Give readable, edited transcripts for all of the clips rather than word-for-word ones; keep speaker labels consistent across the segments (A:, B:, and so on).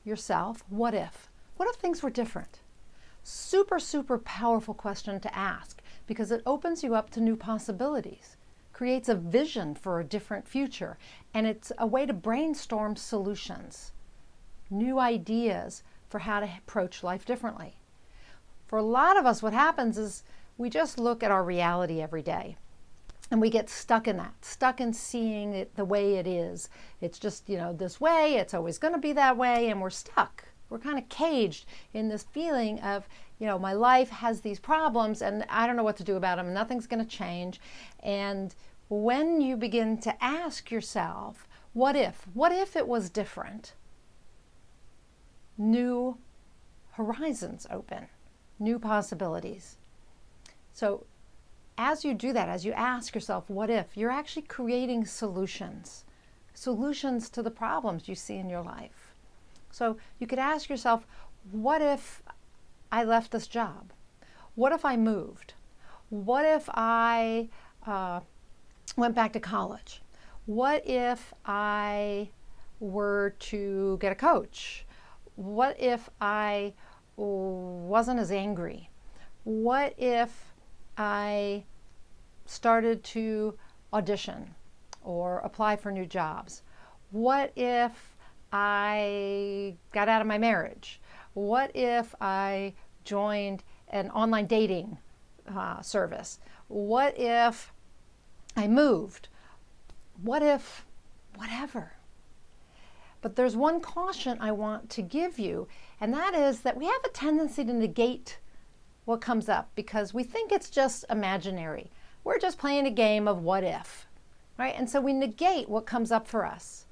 A: yourself, what if? What if things were different? Super, super powerful question to ask because it opens you up to new possibilities, creates a vision for a different future, and it's a way to brainstorm solutions, new ideas for how to approach life differently. For a lot of us, what happens is we just look at our reality every day. And we get stuck in that, stuck in seeing it the way it is. It's just, this way, it's always going to be that way, and we're stuck. We're kind of caged in this feeling of, my life has these problems, and I don't know what to do about them. Nothing's going to change. And when you begin to ask yourself, what if? What if it was different? New horizons open, new possibilities. So as you do that, as you ask yourself, what if, you're actually creating solutions to the problems you see in your life. So you could ask yourself, what if I left this job? What if I moved? What if I went back to college? What if I were to get a coach? What if I wasn't as angry? What if I started to audition or apply for new jobs? What if I got out of my marriage? What if I joined an online dating service? What if I moved? What if whatever? But there's one caution I want to give you, and that is that we have a tendency to negate what comes up because we think it's just imaginary. We're just playing a game of what if, right? And so we negate what comes up for us.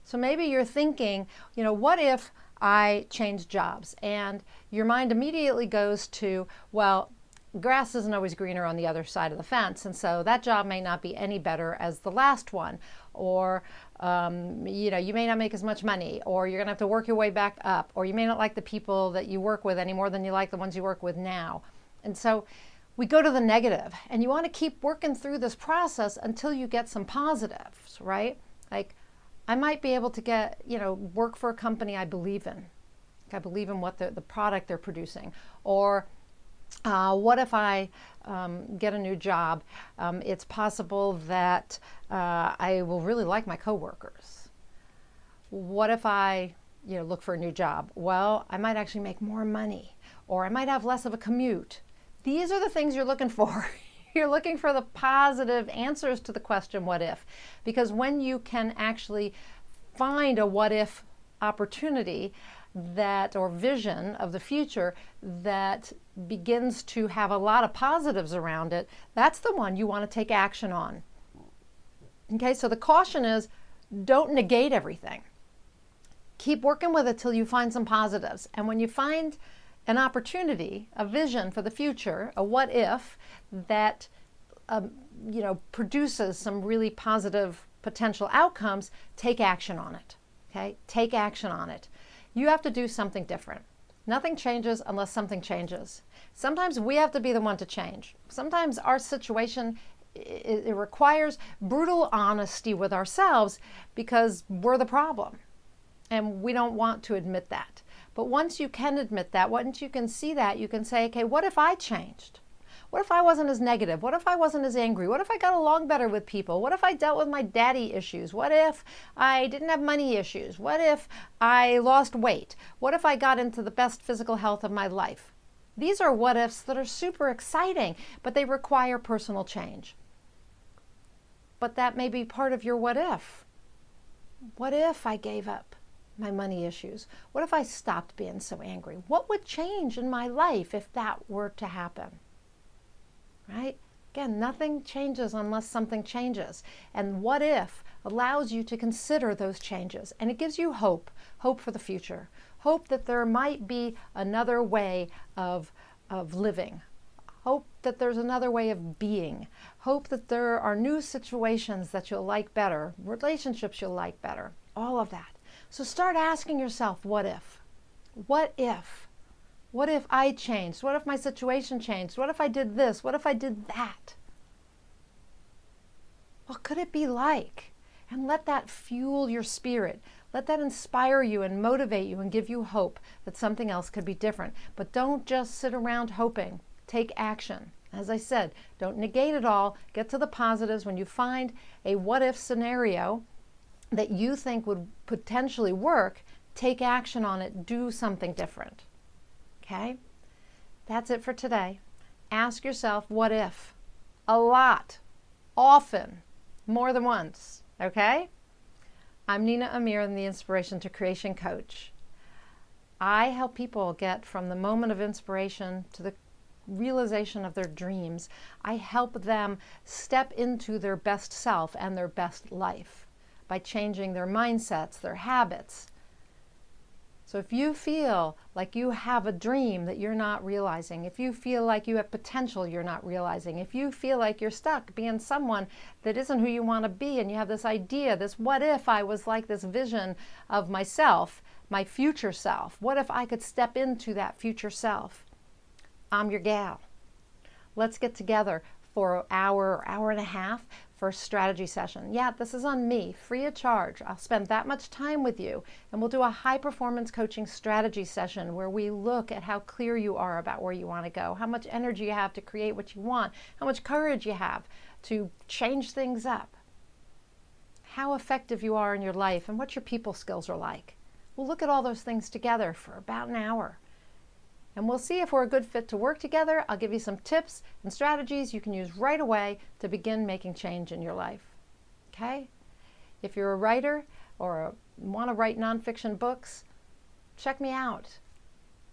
A: So maybe you're thinking, what if I change jobs? And your mind immediately goes to, well, grass isn't always greener on the other side of the fence, and so that job may not be any better as the last one, or you may not make as much money, or you're going to have to work your way back up, or you may not like the people that you work with any more than you like the ones you work with now. And so we go to the negative, and you want to keep working through this process until you get some positives, right? Like, I might be able to get, work for a company I believe in. I believe in what the product they're producing. Or what if I get a new job? It's possible that I will really like my coworkers. What if I look for a new job? Well, I might actually make more money, or I might have less of a commute. These are the things you're looking for. You're looking for the positive answers to the question, what if? Because when you can actually find a what if opportunity or vision of the future that begins to have a lot of positives around it, that's the one you want to take action on. Okay, so the caution is don't negate everything. Keep working with it till you find some positives. And when you find an opportunity, a vision for the future, a what if that produces some really positive potential outcomes, take action on it. Okay, take action on it. You have to do something different. Nothing changes unless something changes. Sometimes we have to be the one to change. Sometimes our situation, it requires brutal honesty with ourselves because we're the problem. And we don't want to admit that. But once you can admit that, once you can see that, you can say, okay, what if I changed? What if I wasn't as negative? What if I wasn't as angry? What if I got along better with people? What if I dealt with my daddy issues? What if I didn't have money issues? What if I lost weight? What if I got into the best physical health of my life? These are what ifs that are super exciting, but they require personal change. But that may be part of your what if. What if I gave up my money issues? What if I stopped being so angry? What would change in my life if that were to happen? Right? Again, nothing changes unless something changes. And what if allows you to consider those changes. And it gives you hope for the future. Hope that there might be another way of living. Hope that there's another way of being. Hope that there are new situations that you'll like better, relationships you'll like better, all of that. So start asking yourself, what if? What if? What if I changed? What if my situation changed? What if I did this? What if I did that? What could it be like? And let that fuel your spirit. Let that inspire you and motivate you and give you hope that something else could be different. But don't just sit around hoping. Take action. As I said, don't negate it all. Get to the positives. When you find a what-if scenario that you think would potentially work, take action on it. Do something different. Okay? That's it for today. Ask yourself, what if? A lot. Often. More than once. Okay? I'm Nina Amir, and the Inspiration to Creation Coach. I help people get from the moment of inspiration to the realization of their dreams. I help them step into their best self and their best life by changing their mindsets, their habits. So if you feel like you have a dream that you're not realizing, if you feel like you have potential you're not realizing, if you feel like you're stuck being someone that isn't who you want to be, and you have this idea, this what if I was like this vision of myself, my future self, what if I could step into that future self? I'm your gal. Let's get together for an hour or hour and a half for a strategy session. Yeah, this is on me, free of charge. I'll spend that much time with you, and we'll do a high performance coaching strategy session where we look at how clear you are about where you want to go, how much energy you have to create what you want, how much courage you have to change things up, how effective you are in your life, and what your people skills are like. We'll look at all those things together for about an hour. And we'll see if we're a good fit to work together. I'll give you some tips and strategies you can use right away to begin making change in your life. Okay? If you're a writer or want to write nonfiction books, check me out.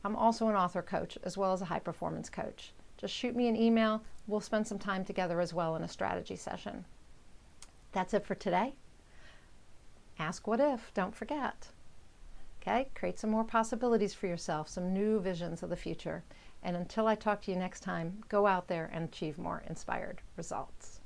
A: I'm also an author coach as well as a high performance coach. Just shoot me an email. We'll spend some time together as well in a strategy session. That's it for today. Ask what if, don't forget. Okay, create some more possibilities for yourself, some new visions of the future. And until I talk to you next time, go out there and achieve more inspired results.